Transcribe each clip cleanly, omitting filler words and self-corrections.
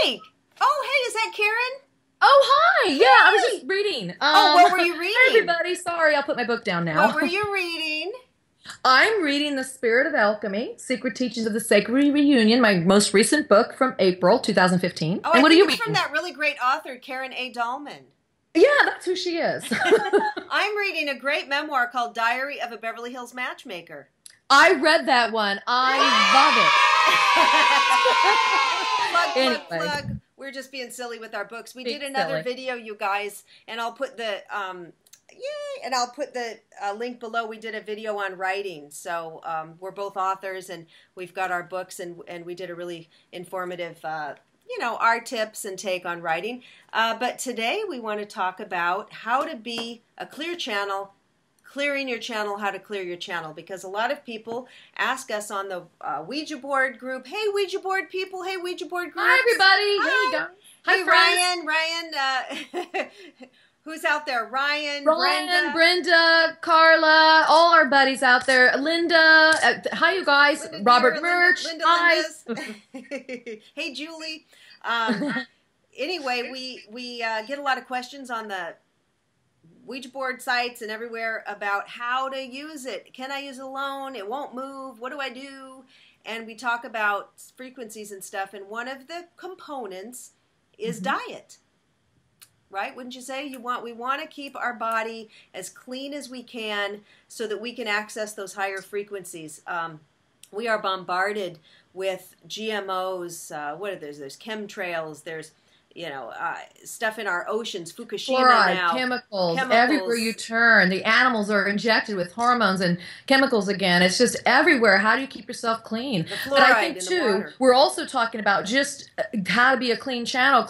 Hey! Oh, hey, is that Karen? Oh, hi. Yeah, I was Hey! just reading. Oh, what were you Hi, reading? everybody. Sorry, I'll put my book down What now. were you reading? I'm reading The Spirit of Alchemy, Secret Teachings of the Sacred Reunion, my most recent book from April 2015. Oh, And I what are think you it's from reading? that really great author, Karen A. Dahlman. Yeah, that's who she is. I'm reading a great memoir called Diary of a Beverly Hills Matchmaker. I read that one. I Plug, love plug, it. Anyway, plug. We're just being silly with our books. We being did another silly. video, you guys, and I'll put the yay, and I'll put the link below. We did a video on writing, so we're both authors, and we've got our books, and we did a really informative, our tips and take on writing. But today we want to talk about how to be a clear channel. Clearing your channel, how to clear your channel, because a lot of people ask us on the Ouija board group, hey Ouija board people, hey Ouija board groups. Hi, everybody. Hi. Hey, guys. Hi, Hey, friends. Ryan, who's out there? Ryan, Ryan, Brenda, Brenda, Carla, all our buddies out there. Linda, hi, you guys. Linda Robert Deere, Murch, Linda hi. Lindas. Hey, Julie. Anyway, we get a lot of questions on the Ouija board sites and everywhere about how to use it. Can I use it alone? It won't move. What do I do? And we talk about frequencies and stuff. And one of the components is diet, right? Wouldn't you say? We want to keep our body as clean as we can so that we can access those higher frequencies. We are bombarded with GMOs. What are those? There's chemtrails. There's stuff in our oceans, Fukushima Fluoride, now. chemicals, everywhere you turn. The animals are injected with hormones and chemicals again. It's just everywhere. How do you keep yourself clean? The But I fluoride think in the too, water. we're also talking about just how to be a clean channel,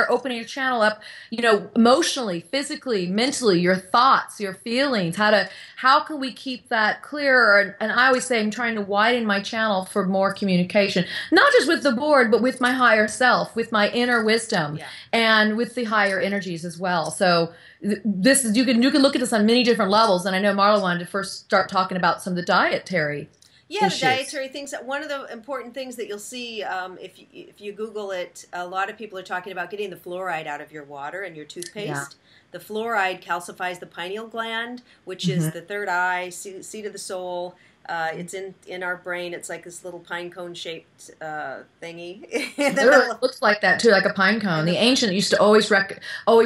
opening your channel up, emotionally, physically, mentally, your thoughts, your feelings, how can we keep that clearer? And I always say I'm trying to widen my channel for more communication, not just with the board, but with my higher self, with my inner wisdom. Yeah. And with the higher energies as well. So this is you can look at this on many different levels. And I know Marla wanted to first start talking about some of the dietary issues. The dietary things. One of the important things that you'll see if you Google it, a lot of people are talking about getting the fluoride out of your water and your toothpaste. Yeah. The fluoride calcifies the pineal gland, which is the third eye, seat of the soul. It's in our brain. It's like this little pine cone shaped thingy. It looks like that too, like a pine cone. The ancient used to always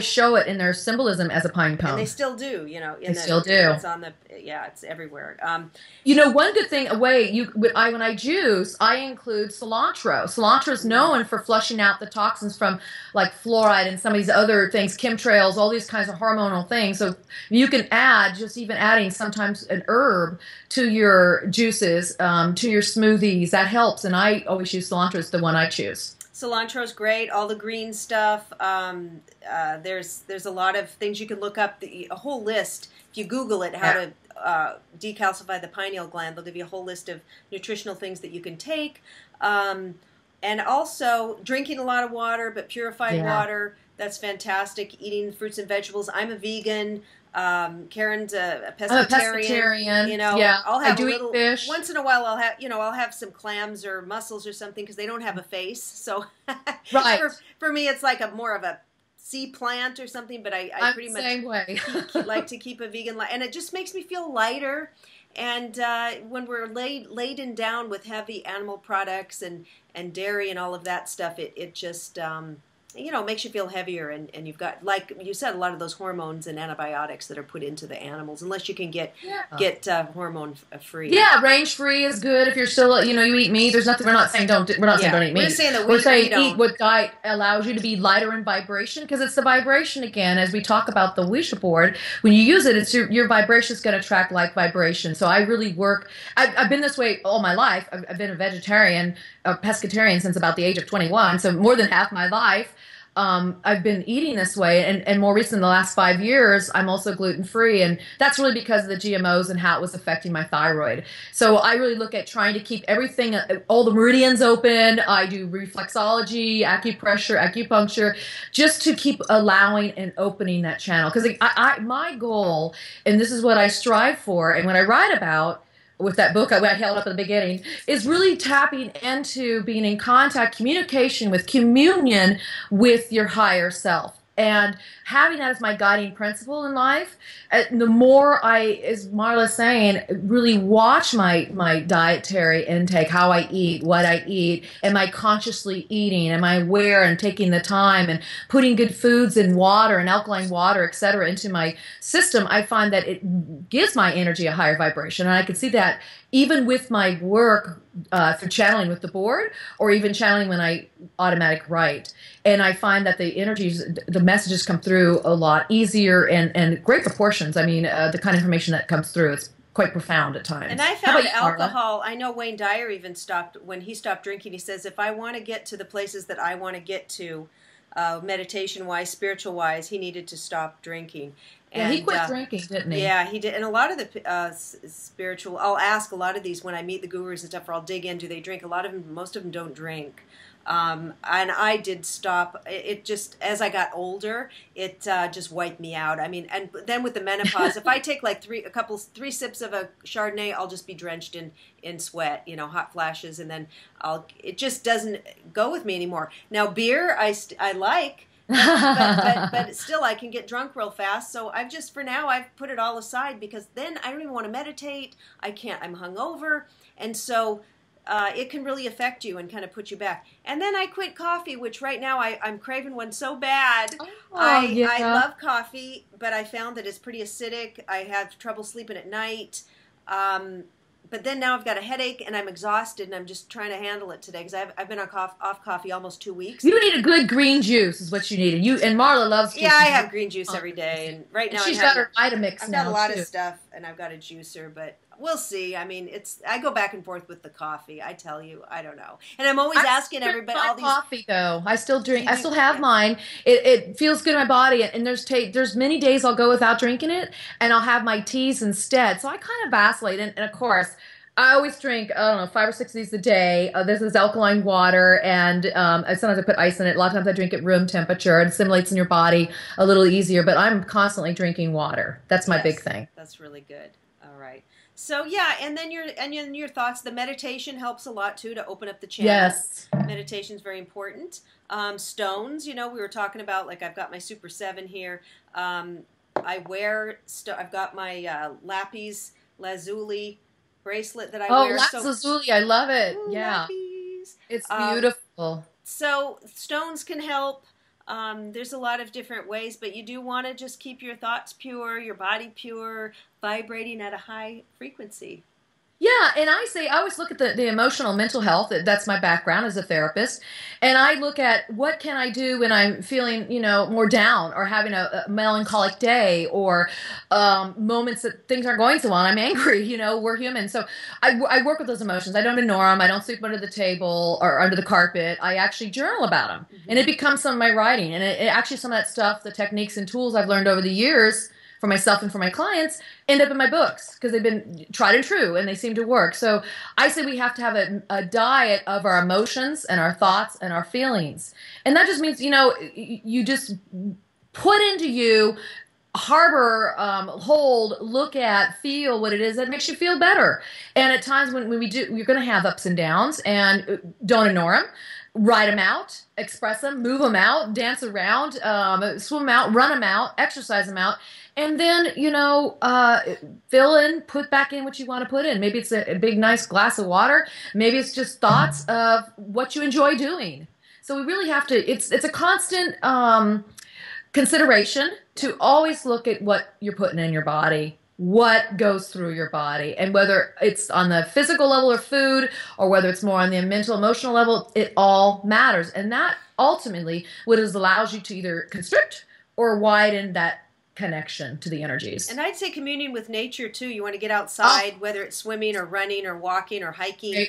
show it in their symbolism as a pine cone. And they still do. They still do. It's on the it's everywhere. One good thing when I juice, I include cilantro. Cilantro is known for flushing out the toxins from like fluoride and some of these other things, chemtrails, all these kinds of hormonal things. So you can add, just even adding sometimes an herb to your juices, to your smoothies, that helps. And I always use cilantro as the one I choose. Cilantro is great. All the green stuff. There's a lot of things you can look up. A whole list. If you Google it, how to decalcify the pineal gland, they'll give you a whole list of nutritional things that you can take. And also drinking a lot of water, but purified water. That's fantastic. Eating fruits and vegetables. I'm a vegan. Karen's a pescatarian. I'm a pescatarian. I'll have eat fish. Once in a while. I'll have some clams or mussels or something because they don't have a face. So right. for me, it's like more of a sea plant or something. But I pretty much same way. like to keep a vegan life, and it just makes me feel lighter. And when we're laden down with heavy animal products and dairy and all of that stuff, it just makes you feel heavier, and you've got, like you said, a lot of those hormones and antibiotics that are put into the animals, unless you can get hormone free. Yeah, range free is good if you're still you eat meat. There's nothing. We're not saying don't eat meat. We're saying that we're saying eat what diet allows you to be lighter in vibration, because it's the vibration again. As we talk about the Ouija board, when you use it, it's your vibration is going to attract like vibration. So I really work. I've been this way all my life. I've been a vegetarian, a pescatarian since about the age of 21. So more than half my life. I've been eating this way, and more recently, in the last 5 years, I'm also gluten-free, and that's really because of the GMOs and how it was affecting my thyroid. So I really look at trying to keep everything, all the meridians open. I do reflexology, acupressure, acupuncture, just to keep allowing and opening that channel. Because my goal, and this is what I strive for, and what I write about, with that book I held up at the beginning, is really tapping into being in contact, communication with, communion with your higher self. And having that as my guiding principle in life, the more I, as Marla's saying, really watch my dietary intake, how I eat, what I eat, am I consciously eating, am I aware and taking the time and putting good foods and water and alkaline water, etc., into my system, I find that it gives my energy a higher vibration. And I can see that even with my work through channeling with the board, or even channeling when I automatic write. And I find that the energies, the messages come through a lot easier and great proportions. I mean, the kind of information that comes through, it's quite profound at times. And I found alcohol, I know Wayne Dyer even stopped, when he stopped drinking, he says, if I want to get to the places that I want to get to, meditation-wise, spiritual-wise, he needed to stop drinking. And he quit drinking, didn't he? Yeah, he did. And a lot of the spiritual, I'll ask a lot of these when I meet the gurus and stuff, or I'll dig in, do they drink? A lot of them, most of them don't drink. And I did stop. It just, as I got older, it just wiped me out. I mean, and then with the menopause, if I take like three sips of a Chardonnay, I'll just be drenched in sweat, you know, hot flashes, and then it just doesn't go with me anymore. Now, beer, I like. but still, I can get drunk real fast. So for now, I've put it all aside, because then I don't even want to meditate. I can't. I'm hungover, and so it can really affect you and kind of put you back. And then I quit coffee, which right now I'm craving one so bad. I love coffee, but I found that it's pretty acidic. I have trouble sleeping at night. But then now I've got a headache and I'm exhausted, and I'm just trying to handle it today, because I've been off coffee almost 2 weeks. You need a good green juice is what you need. And Marla loves juice. Yeah, I have green juice every day. And right now she's got her Vitamix. I've got a lot of stuff, and I've got a juicer, but we'll see. I mean, I go back and forth with the coffee. I tell you, I don't know. And I'm always asking everybody. All these coffee though. I still drink. I still have mine. It feels good in my body. And there's many days I'll go without drinking it, and I'll have my teas instead. So I kind of vacillate. And of course, I always drink, I don't know, 5 or 6 of these a day. This is alkaline water, and sometimes I put ice in it. A lot of times I drink at room temperature. It assimilates in your body a little easier, but I'm constantly drinking water. That's my big thing. That's really good. All right. So yeah, and then your thoughts. The meditation helps a lot too, to open up the channel. Yes. Meditation is very important. Stones, you know, we were talking about, like I've got my Super 7 here. I wear, I've got my lapis lazuli bracelet that I wear. Oh, lapis lazuli, I love it. Ooh, yeah. Lapis. It's beautiful. So stones can help. There's a lot of different ways, but you do want to just keep your thoughts pure, your body pure, vibrating at a high frequency. Yeah, and I always look at the emotional mental health. That's my background as a therapist. And I look at what can I do when I'm feeling, you know, more down, or having a melancholic day, or moments that things aren't going so well. I'm angry, you know, we're human. So I work with those emotions. I don't ignore them. I don't sweep them under the table or under the carpet. I actually journal about them. Mm-hmm. And it becomes some of my writing. And it actually, some of that stuff, the techniques and tools I've learned over the years for myself and for my clients, end up in my books, because they've been tried and true and they seem to work. So I say we have to have a diet of our emotions and our thoughts and our feelings. And that just means, you know, you just put into you, harbor, hold, look at, feel what it is that makes you feel better. And at times when we do, you're going to have ups and downs, and don't ignore them. Write them out, express them, move them out, dance around, swim them out, run them out, exercise them out. And then, you know, fill in, put back in what you want to put in. Maybe it's a big, nice glass of water. Maybe it's just thoughts of what you enjoy doing. So we really have to, it's a constant consideration to always look at what you're putting in your body, what goes through your body, and whether it's on the physical level or food, or whether it's more on the mental, emotional level, it all matters. And that ultimately what allows you to either constrict or widen that connection to the energies. And I'd say communion with nature too. You want to get outside, whether it's swimming or running or walking or hiking,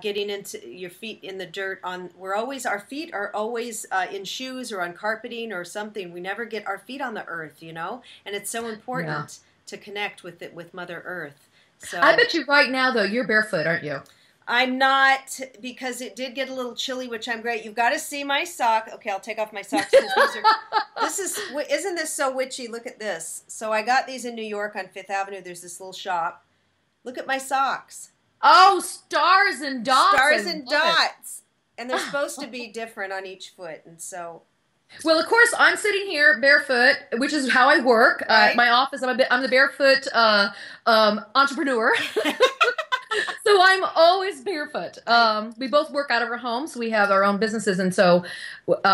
getting into your feet in the dirt. Our feet are always in shoes or on carpeting or something. We never get our feet on the earth, you know, and it's so important to connect with it, with Mother Earth. So I bet you right now though, you're barefoot, aren't you? I'm not, because it did get a little chilly, which I'm great. You've got to see my sock. Okay, I'll take off my socks. Isn't this so witchy? Look at this. So I got these in New York on Fifth Avenue. There's this little shop. Look at my socks. Oh, stars and dots. Stars and dots. And they're supposed to be different on each foot. And so... Well, of course, I'm sitting here barefoot, which is how I work. Right. My office, I'm the barefoot entrepreneur. So I'm always barefoot. We both work out of our homes. We have our own businesses, and so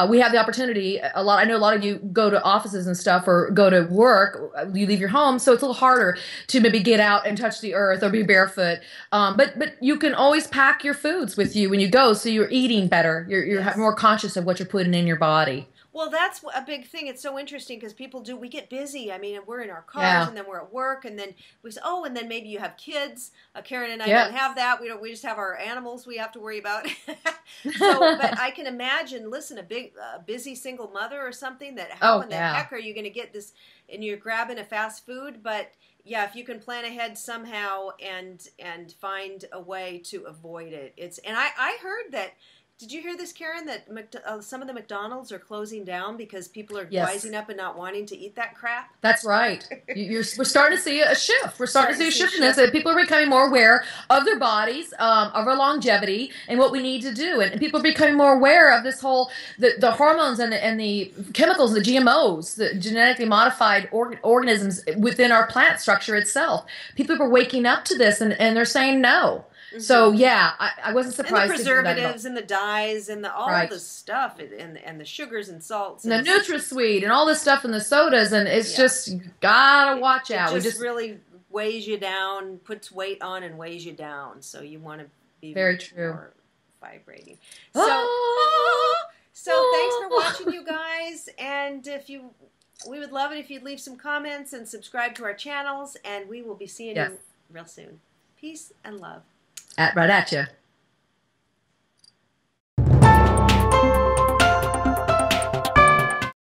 we have the opportunity. I know a lot of you go to offices and stuff, or go to work. You leave your home, so it's a little harder to maybe get out and touch the earth or be barefoot. But you can always pack your foods with you when you go, so you're eating better. You're more conscious of what you're putting in your body. Well, that's a big thing. It's so interesting because we get busy. I mean, we're in our cars and then we're at work and then we say, oh, and then maybe you have kids. Karen and I don't have that. We just have our animals we have to worry about. But I can imagine, listen, a busy single mother or something how in the heck are you going to get this, and you're grabbing a fast food, but yeah, if you can plan ahead somehow and find a way to avoid it. And I heard that. Did you hear this, Karen, that some of the McDonald's are closing down because people are wising up and not wanting to eat that crap? That's right. We're starting to see a shift. We're starting to see a shift in this. People are becoming more aware of their bodies, of our longevity, and what we need to do. And people are becoming more aware of this whole, the hormones and the chemicals, the GMOs, the genetically modified organisms within our plant structure itself. People are waking up to this, and they're saying no. Mm-hmm. So yeah, I wasn't surprised. And the preservatives and the dyes and all the stuff and the sugars and salts and the NutraSweet and all this stuff in the sodas, and it's just, you gotta watch out. It just really weighs you down, puts weight on and weighs you down. So you want to be very true. More vibrating. So thanks for watching, you guys, and we would love it if you'd leave some comments and subscribe to our channels, and we will be seeing you real soon. Peace and love. Right at you.